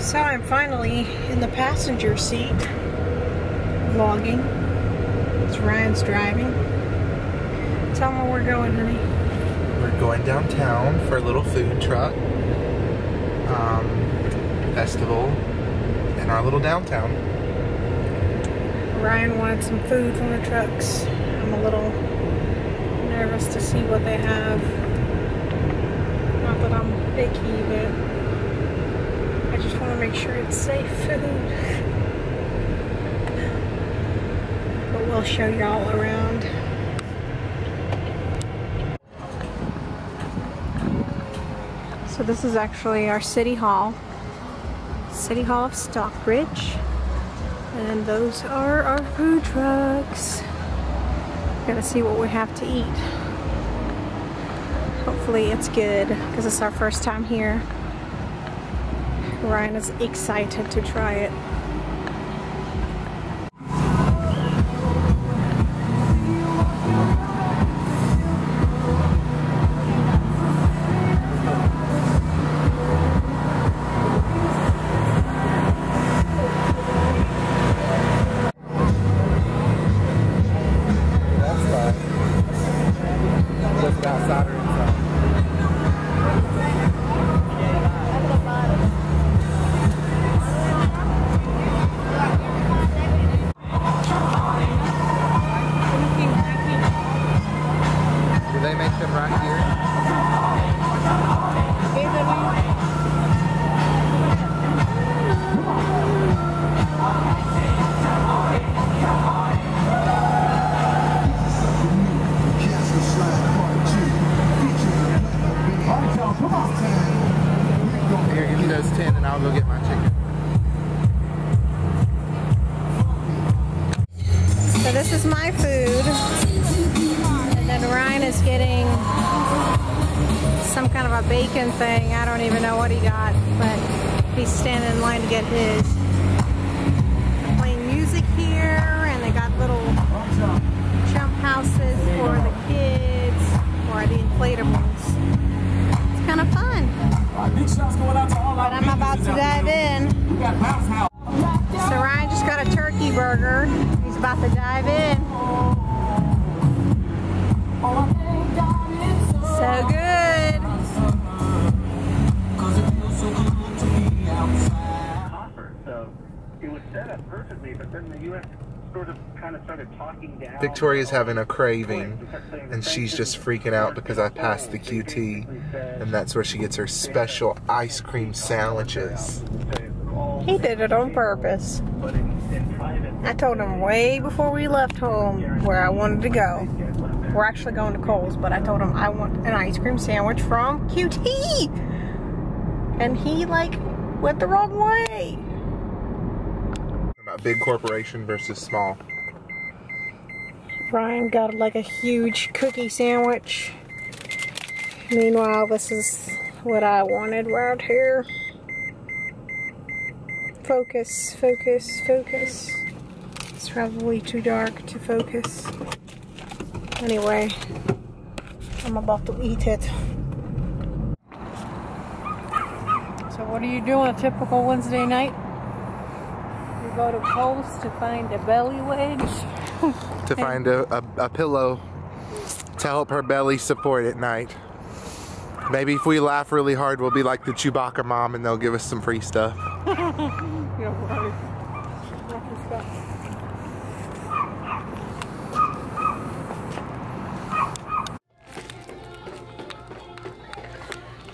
So I'm finally in the passenger seat, vlogging. It's Ryan's driving. Tell me where we're going, honey. We're going downtown for a little food truck festival in our little downtown. Ryan wanted some food from the trucks. I'm a little nervous to see what they have. Not that I'm picky, but I just want to make sure it's safe food. But we'll show y'all around. So this is actually our City Hall. City Hall of Stockbridge. And those are our food trucks. Gotta see what we have to eat. Hopefully it's good, because it's our first time here. Ryan is excited to try it. Here, give me those 10 and I'll go get my chicken. So this is my food. And then Ryan is getting some kind of a bacon thing. I don't even know what he got, but he's standing in line to get his. They're playing music here, and they got little jump houses for the kids, or the inflatables. It's kind of fun. But I'm about to dive in. So Ryan just got a turkey burger. He's about to dive in. So good. So it was set up perfectly, but then the U.S. sort of kind of started talking down. Victoria's having a craving, and she's just freaking out because I passed the QT, and that's where she gets her special ice cream sandwiches. He did it on purpose. I told him way before we left home where I wanted to go. We're actually going to Cole's, but I told him I want an ice cream sandwich from QT. And he like went the wrong way. About big corporation versus small. Ryan got like a huge cookie sandwich. Meanwhile, this is what I wanted right here. Focus, focus, focus. It's probably too dark to focus. Anyway, I'm about to eat it. So what are you doing a typical Wednesday night? You go to Cole's to find a belly wedge. To find a pillow to help her belly support at night. Maybe if we laugh really hard, we'll be like the Chewbacca mom and they'll give us some free stuff. Yeah, right.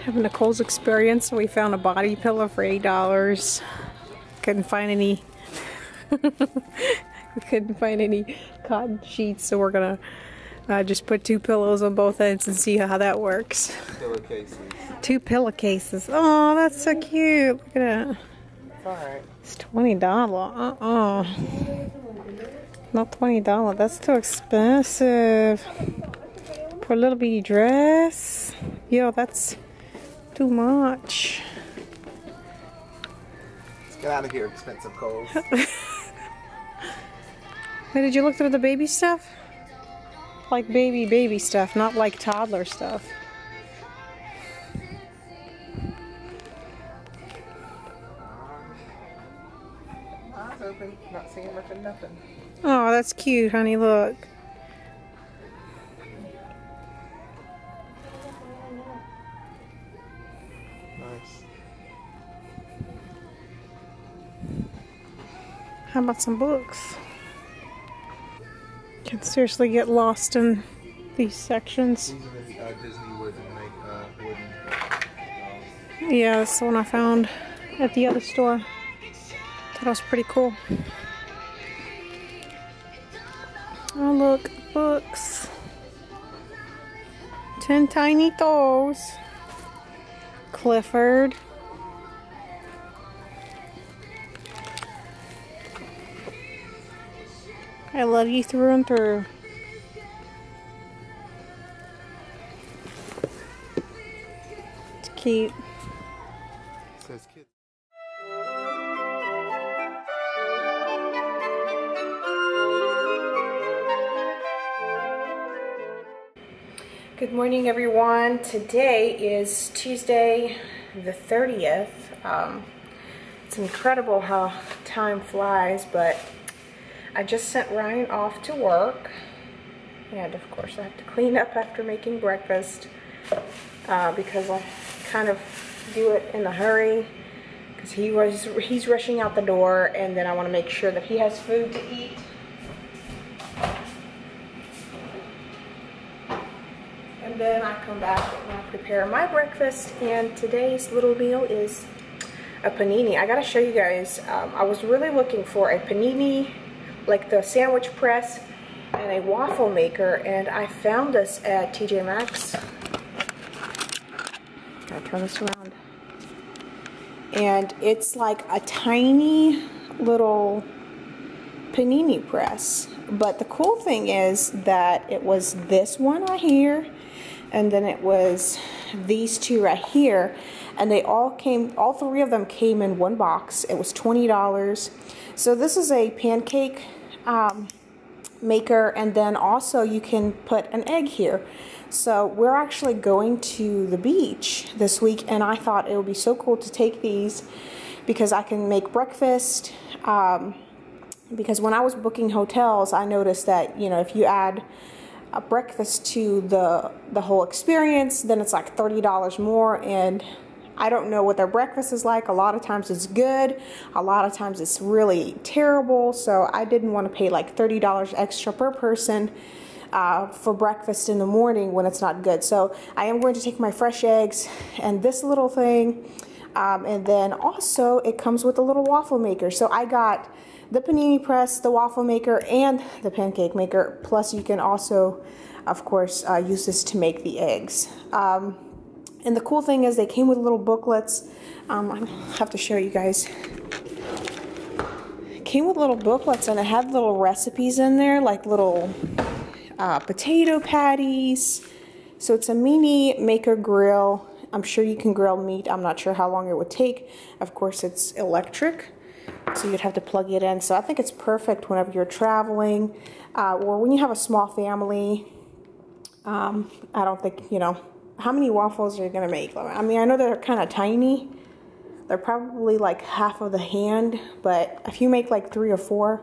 Having a Cole's experience, we found a body pillow for $8. Couldn't find any. We couldn't find any cotton sheets, so we're gonna just put 2 pillows on both ends and see how that works. Pillowcases. 2 pillowcases. Oh, that's so cute. Look at that. It's alright. It's $20. Not $20. That's too expensive. For a little bitty dress. Yo, that's too much. Let's get out of here, expensive Coles. Hey, did you look through the baby stuff? Like baby stuff, not like toddler stuff. open. Not seeing much of nothing. Oh, that's cute, honey. Look. Nice. How about some books? Can seriously get lost in these sections. These are the Disney wooden. Yeah, that's the one I found at the other store. Thought it was pretty cool. Oh look, books. 10 Tiny Toes. Clifford. I love you through and through. It's cute. It says kids. Good morning, everyone. Today is Tuesday the 30th. It's incredible how time flies, but I just sent Ryan off to work, and of course I have to clean up after making breakfast because I kind of do it in a hurry because he's rushing out the door, and then I want to make sure that he has food to eat. And then I come back and I prepare my breakfast, and today's little meal is a panini. I gotta show you guys, I was really looking for a panini, like the sandwich press, and a waffle maker, and I found this at TJ Maxx. Gotta turn this around. And it's like a tiny little panini press. But the cool thing is that it was this one right here, and then it was these two right here, and they all three of them came in one box. It was $20. So this is a pancake maker, and then also you can put an egg here. So we're actually going to the beach this week, and I thought it would be so cool to take these because I can make breakfast. Because when I was booking hotels, I noticed that, you know, if you add a breakfast to the whole experience, then it's like $30 more, and I don't know what their breakfast is like. A lot of times it's good, a lot of times it's really terrible, so I didn't want to pay like $30 extra per person for breakfast in the morning when it's not good. So I am going to take my fresh eggs and this little thing, and then also it comes with a little waffle maker. So I got the panini press, the waffle maker, and the pancake maker. Plus you can also, of course, use this to make the eggs. And the cool thing is they came with little booklets. I have to show you guys. It came with little booklets, and it had little recipes in there, like little potato patties. So it's a mini maker grill. I'm sure you can grill meat. I'm not sure how long it would take. Of course, it's electric, so you'd have to plug it in. So I think it's perfect whenever you're traveling or when you have a small family. I don't think, you know, how many waffles are you going to make? I mean, I know they're kind of tiny. They're probably like half of the hand, but if you make like 3 or 4,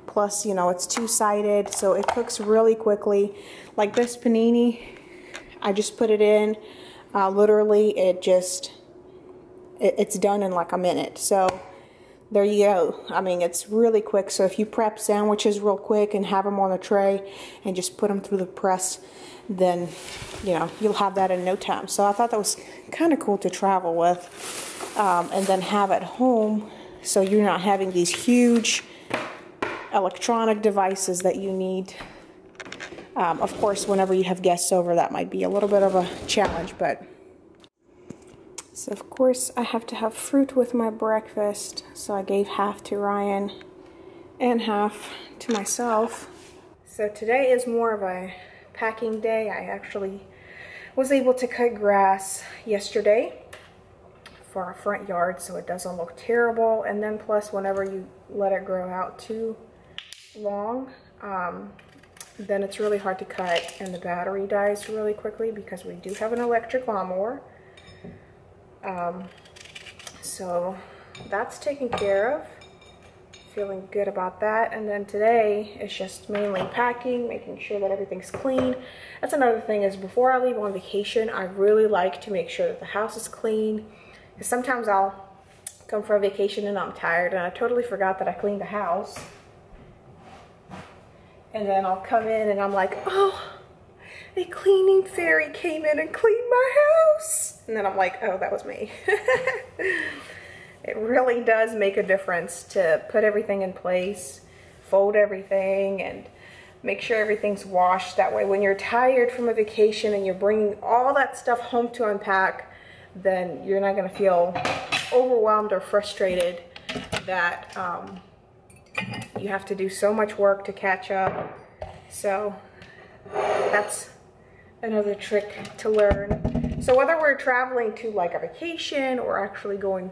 plus, you know, it's two-sided, so it cooks really quickly. Like this panini, I just put it in. Literally, it's done in like a minute. So there you go. I mean, it's really quick. So if you prep sandwiches real quick and have them on a tray and just put them through the press, then, you know, you'll have that in no time. So I thought that was kind of cool to travel with, and then have at home, so you're not having these huge electronic devices that you need. Of course, whenever you have guests over, that might be a little bit of a challenge, but so of course I have to have fruit with my breakfast, so I gave half to Ryan and half to myself. So today is more of a packing day. I actually was able to cut grass yesterday for our front yard, so it doesn't look terrible. And then plus, whenever you let it grow out too long, then it's really hard to cut, and the battery dies really quickly because we do have an electric lawnmower. So that's taken care of. feeling good about that. And then today it's just mainly packing, making sure that everything's clean. That's another thing, is before I leave on vacation, I really like to make sure that the house is clean. Because sometimes I'll come for a vacation and I'm tired and I totally forgot that I cleaned the house. And then I'll come in and I'm like, oh, a cleaning fairy came in and cleaned my house. And then I'm like, oh, that was me. It really does make a difference to put everything in place, fold everything, and make sure everything's washed. That way when you're tired from a vacation and you're bringing all that stuff home to unpack, then you're not going to feel overwhelmed or frustrated that you have to do so much work to catch up. So that's another trick to learn. So whether we're traveling to like a vacation or actually going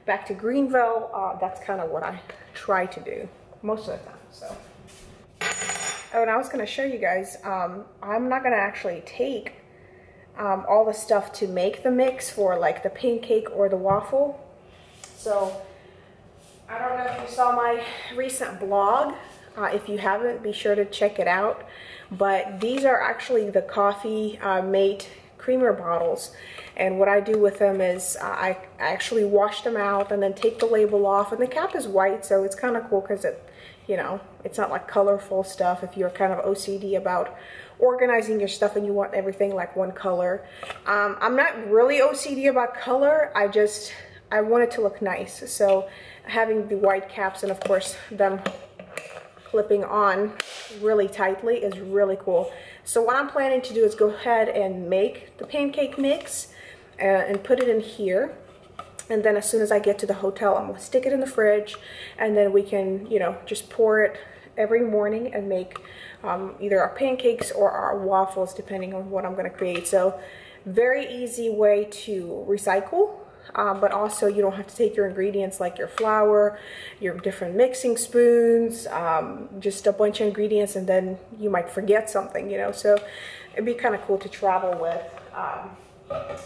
back to Greenville, that's kind of what I try to do most of the time. So, oh, and I was going to show you guys, I'm not going to actually take all the stuff to make the mix for like the pancake or the waffle. So I don't know if you saw my recent blog. If you haven't, be sure to check it out. But these are actually the coffee mate creamer bottles. And what I do with them is I actually wash them out and then take the label off. And the cap is white, so it's kind of cool because it, you know, it's not like colorful stuff if you're kind of OCD about organizing your stuff and you want everything like one color. I'm not really OCD about color. I want it to look nice. So having the white caps and of course them clipping on really tightly is really cool. So what I'm planning to do is go ahead and make the pancake mix and put it in here. And then as soon as I get to the hotel, I'm gonna stick it in the fridge, and then we can, you know, just pour it every morning and make either our pancakes or our waffles, depending on what I'm gonna create. So very easy way to recycle. But also you don't have to take your ingredients like your flour, your different mixing spoons, just a bunch of ingredients, and then you might forget something, you know, so it'd be kind of cool to travel with.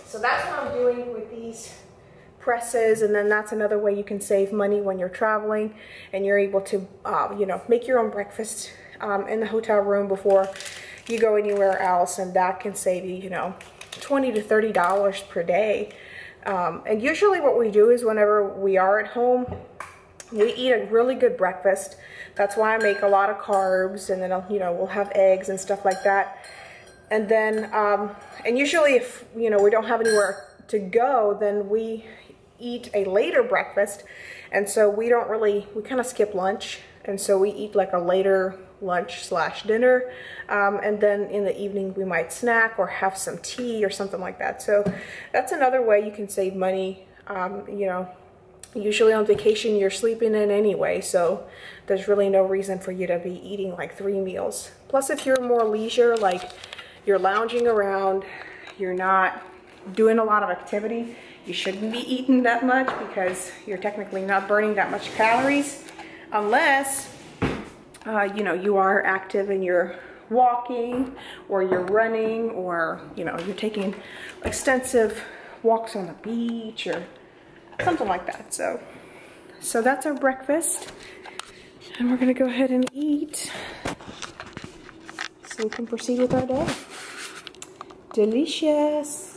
So that's what I'm doing with these presses, and then that's another way you can save money when you're traveling and you're able to, you know, make your own breakfast in the hotel room before you go anywhere else, and that can save you, you know, $20 to $30 per day. And usually what we do is whenever we are at home, we eat a really good breakfast. That's why I make a lot of carbs, and then, you know, we'll have eggs and stuff like that. And then, and usually if, you know, we don't have anywhere to go, then we eat a later breakfast. And so we don't really, we kind of skip lunch. And so we eat like a later lunch / dinner. And then in the evening we might snack or have some tea or something like that. So that's another way you can save money. You know, usually on vacation you're sleeping in anyway, so there's really no reason for you to be eating like 3 meals. Plus if you're more leisure, like you're lounging around, you're not doing a lot of activity, you shouldn't be eating that much because you're technically not burning that much calories, unless you know, you are active and you're walking or you're running, or, you know, you're taking extensive walks on the beach or something like that. So that's our breakfast, and we're gonna go ahead and eat so we can proceed with our day. Delicious.